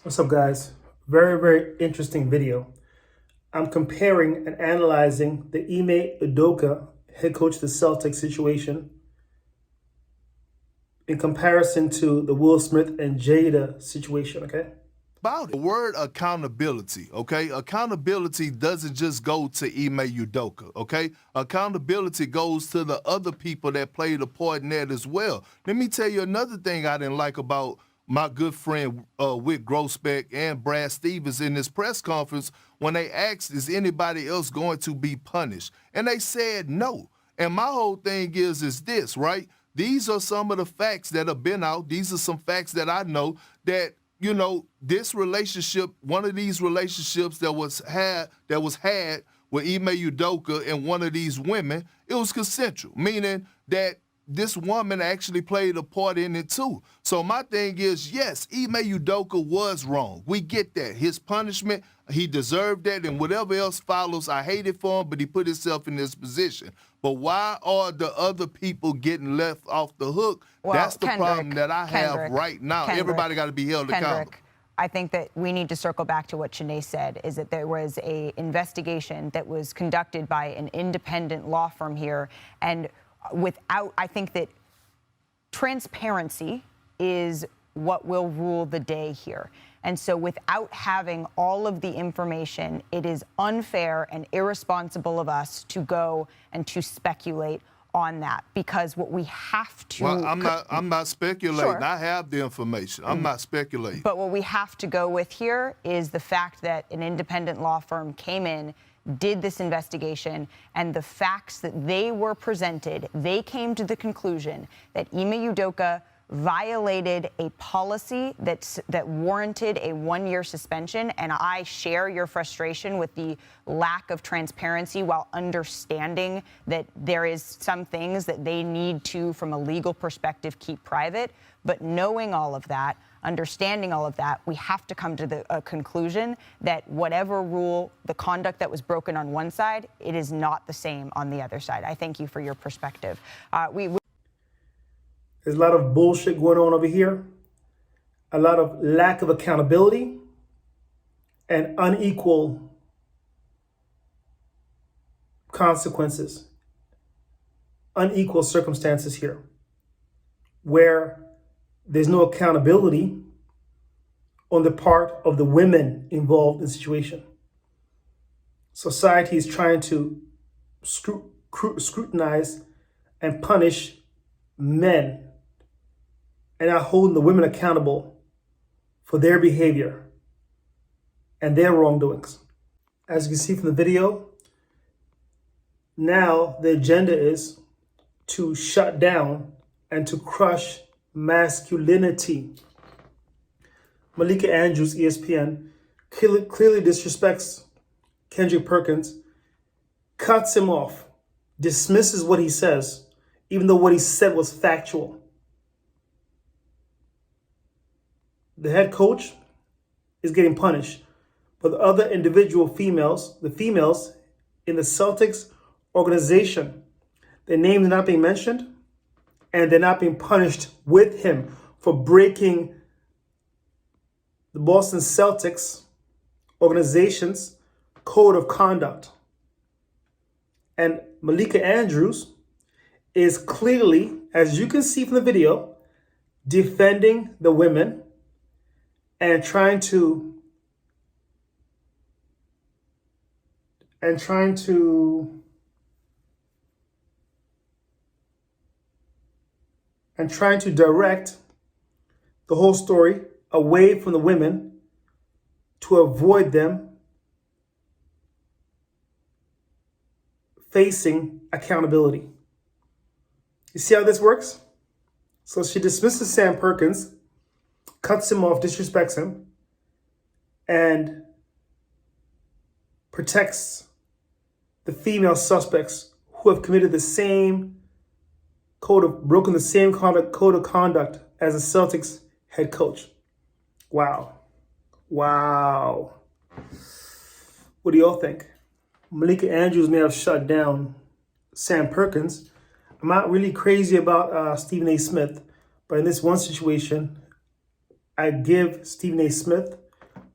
What's up, guys? Very interesting video. I'm comparing and analyzing the Ime Udoka, head coach of the Celtics situation, in comparison to the Will Smith and Jada situation, okay? About it. The word accountability, okay? Accountability doesn't just go to Ime Udoka, okay? Accountability goes to the other people that played a part in that as well. Let me tell you another thing I didn't like about my good friend Wick Grossbeck and Brad Stevens in this press conference when they asked, is anybody else going to be punished? And they said no. And my whole thing is this, right? These are some of the facts that have been out. These are some facts that I know that, you know, this relationship, one of these relationships that was had with Ime Udoka and one of these women, it was consensual, meaning that this woman actually played a part in it too. So my thing is, yes, Ime Udoka was wrong. We get that. His punishment, he deserved that, and whatever else follows, I hate it for him, but he put himself in this position. But why are the other people getting left off the hook? Well, that's the problem that I have right now. Everybody got to be held accountable. I think that we need to circle back to what Shanae said, is that there was an investigation that was conducted by an independent law firm here, and I think that transparency is what will rule the day here. And so without having all of the information, it is unfair and irresponsible of us to go and to speculate on that, because what we have to... Well, I'm not speculating. Sure. I have the information. I'm not speculating. But what we have to go with here is the fact that an independent law firm came in, did this investigation, and the facts that they were presented, they came to the conclusion that Ime Udoka violated a policy that warranted a 1-year suspension. And I share your frustration with the lack of transparency, while understanding that there is some things that they need to, from a legal perspective, keep private. But knowing all of that, understanding all of that, we have to come to the conclusion that whatever rule, the conduct that was broken on one side, it is not the same on the other side. I thank you for your perspective. There's a lot of bullshit going on over here, a lot of lack of accountability, and unequal consequences, unequal circumstances here, where there's no accountability on the part of the women involved in the situation. Society is trying to scrutinize and punish men, and not holding the women accountable for their behavior and their wrongdoings. As you can see from the video, now the agenda is to shut down and to crush masculinity. Malika Andrews, ESPN, clearly disrespects Kendrick Perkins, cuts him off, dismisses what he says, even though what he said was factual. The head coach is getting punished, but the other individual females, the females in the Celtics organization, their names are not being mentioned, and they're not being punished with him for breaking the Boston Celtics organization's code of conduct. And Malika Andrews is clearly, as you can see from the video, defending the women and trying to direct the whole story away from the women to avoid them facing accountability. You see how this works? So she dismisses Sam Perkins, cuts him off, disrespects him, and protects the female suspects who have committed the same broken the same code of conduct as the Celtics head coach. Wow. What do y'all think? Malika Andrews may have shut down Sam Perkins. I'm not really crazy about Stephen A. Smith, but in this one situation, I give Stephen A. Smith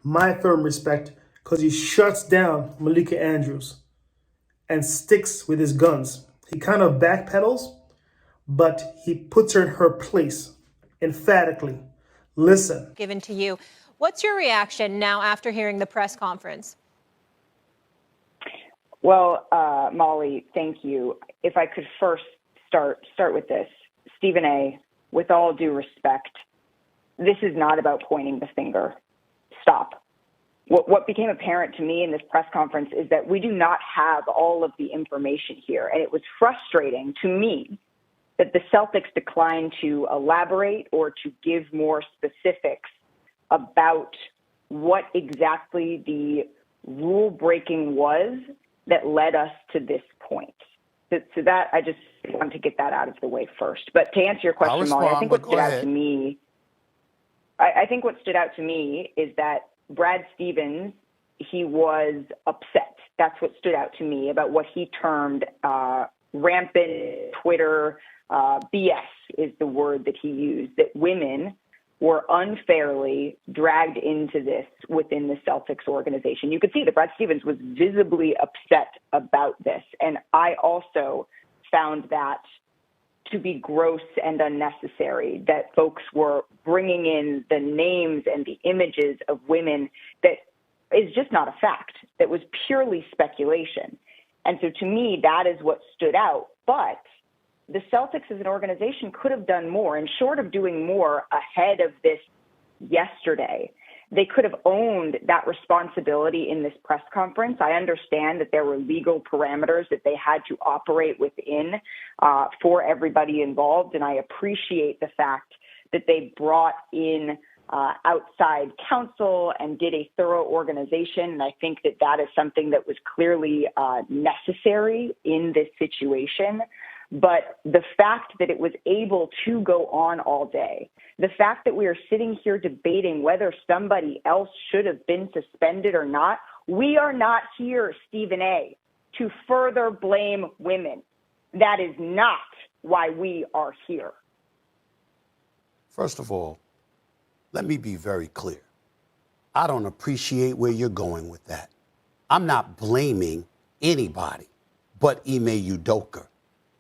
my firm respect because he shuts down Malika Andrews and sticks with his guns. He kind of backpedals, but he puts her in her place emphatically. Listen. Given to you. What's your reaction now after hearing the press conference? Well, Molly, thank you. If I could first start with this. Stephen A., with all due respect, this is not about pointing the finger. Stop. What became apparent to me in this press conference is that we do not have all of the information here. And it was frustrating to me that the Celtics declined to elaborate or to give more specifics about what exactly the rule breaking was that led us to this point. So that I just want to get that out of the way first. But to answer your question, Molly, I think what stood out to me, I think what stood out to me is that Brad Stevens, he was upset. That's what stood out to me about what he termed rampant Twitter BS is the word that he used, that women were unfairly dragged into this within the Celtics organization. You could see that Brad Stevens was visibly upset about this. And I also found that to be gross and unnecessary, that folks were bringing in the names and the images of women that is just not a fact, that was purely speculation. And so to me, that is what stood out. But the Celtics as an organization could have done more, and short of doing more ahead of this yesterday, they could have owned that responsibility in this press conference. I understand that there were legal parameters that they had to operate within for everybody involved, and I appreciate the fact that they brought in outside counsel and did a thorough organization. And I think that that is something that was clearly necessary in this situation. But the fact that it was able to go on all day, the fact that we are sitting here debating whether somebody else should have been suspended or not, we are not here, Stephen A., to further blame women. That is not why we are here. First of all, let me be very clear. I don't appreciate where you're going with that. I'm not blaming anybody but Ime Udoka.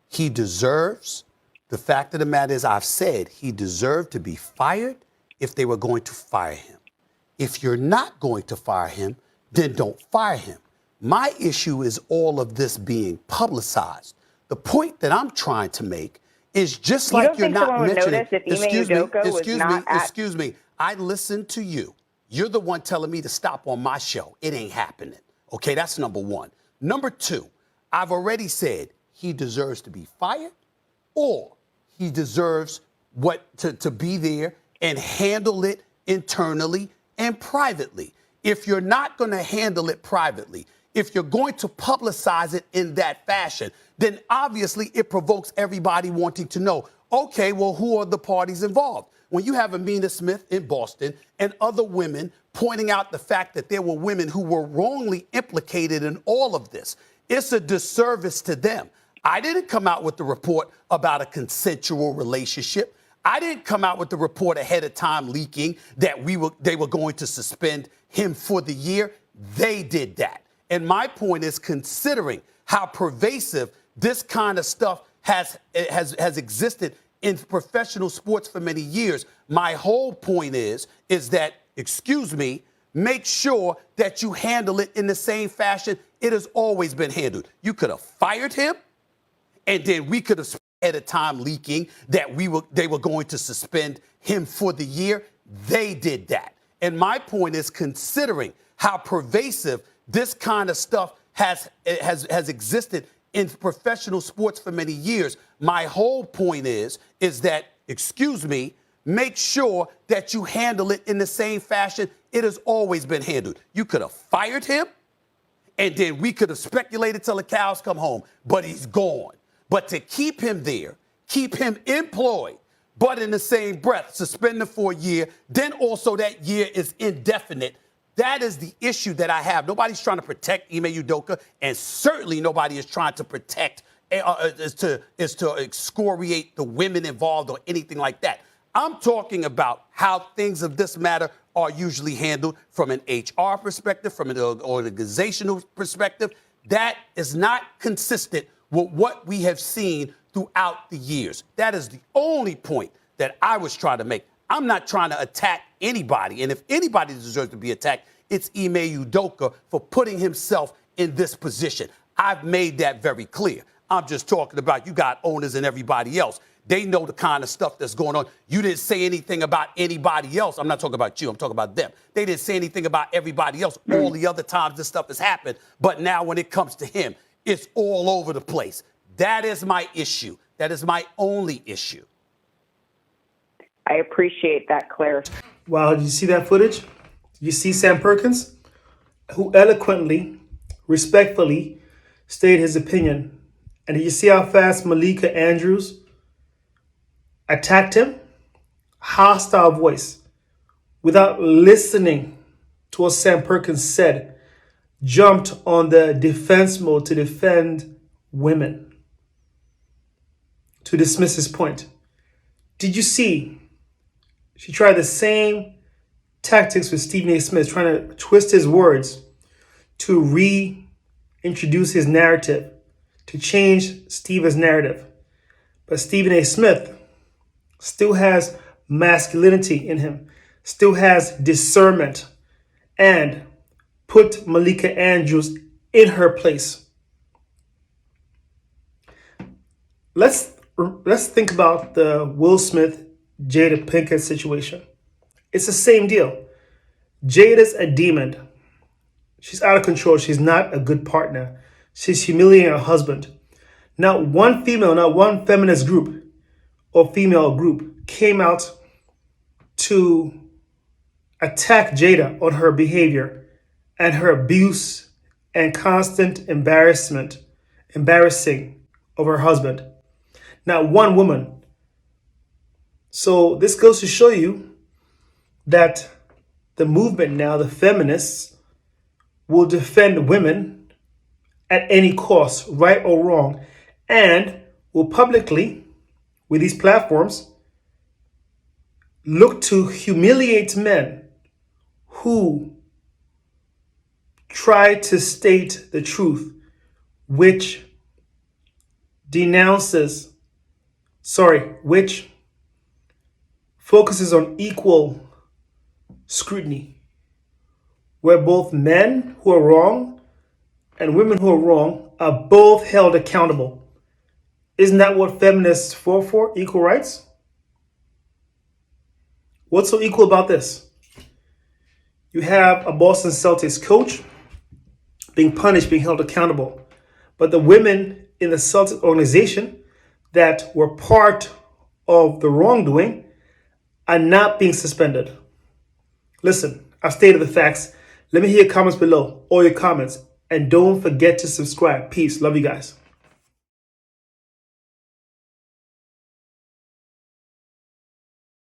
He deserves, the fact of the matter is, I've said he deserved to be fired if they were going to fire him. If you're not going to fire him, then don't fire him. My issue is all of this being publicized. The point that I'm trying to make is just like you're not mentioning. Excuse me. I listened to you. You're the one telling me to stop on my show. It ain't happening. Okay, that's number one. Number two, I've already said he deserves to be fired, or he deserves to be there and handle it internally and privately. If you're not going to handle it privately, if you're going to publicize it in that fashion, then obviously it provokes everybody wanting to know, okay, well, who are the parties involved? When you have Amina Smith in Boston and other women pointing out the fact that there were women who were wrongly implicated in all of this, it's a disservice to them. I didn't come out with the report about a consensual relationship. I didn't come out with the report ahead of time leaking that they were going to suspend him for the year. They did that. And my point is, considering how pervasive this kind of stuff has existed in professional sports for many years, my whole point is that, excuse me, make sure that you handle it in the same fashion it has always been handled. You could have fired him, and then we could have at a time leaking that they were going to suspend him for the year. They did that. And my point is, considering how pervasive this kind of stuff has existed in professional sports for many years, my whole point is that, excuse me, make sure that you handle it in the same fashion it has always been handled. You could have fired him, and then we could have speculated till the cows come home, but he's gone. But to keep him there, keep him employed, but in the same breath, suspend him for a year, then also that year is indefinite. That is the issue that I have. Nobody's trying to protect Ime Udoka, and certainly nobody is trying to protect, is to excoriate the women involved or anything like that. I'm talking about how things of this matter are usually handled from an HR perspective, from an organizational perspective. That is not consistent with what we have seen throughout the years. That is the only point that I was trying to make. I'm not trying to attack anybody. And if anybody deserves to be attacked, it's Ime Udoka for putting himself in this position. I've made that very clear. I'm just talking about you got owners and everybody else. They know the kind of stuff that's going on. You didn't say anything about anybody else. I'm not talking about you. I'm talking about them. They didn't say anything about everybody else all the other times this stuff has happened. But now when it comes to him, it's all over the place. That is my issue. That is my only issue. I appreciate that, Claire. Wow, did you see that footage? You see Sam Perkins, who eloquently, respectfully stated his opinion. And did you see how fast Malika Andrews attacked him? Hostile voice. Without listening to what Sam Perkins said, jumped on the defense mode to defend women, to dismiss his point. Did you see? She tried the same tactics with Stephen A. Smith, trying to twist his words to reintroduce his narrative, to change Stephen's narrative. But Stephen A. Smith still has masculinity in him, still has discernment, and put Malika Andrews in her place. Let's think about the Will Smith, Jada Pinkett situation. It's the same deal. Jada's a demon. She's out of control. She's not a good partner. She's humiliating her husband. Not one female, not one feminist group or female group came out to attack Jada on her behavior and her abuse and constant embarrassing of her husband. Not one woman. So this goes to show you that the movement now, the feminists, will defend women at any cost, right or wrong, and will publicly, with these platforms, look to humiliate men who try to state the truth, which which focuses on equal scrutiny, where both men who are wrong and women who are wrong are both held accountable. Isn't that what feminists fought for? Equal rights? What's so equal about this? You have a Boston Celtics coach being punished, being held accountable. But the women in the Celtics organization that were part of the wrongdoing are not being suspended. Listen, I've stated the facts. Let me hear your comments below, all your comments. And don't forget to subscribe. Peace. Love you guys.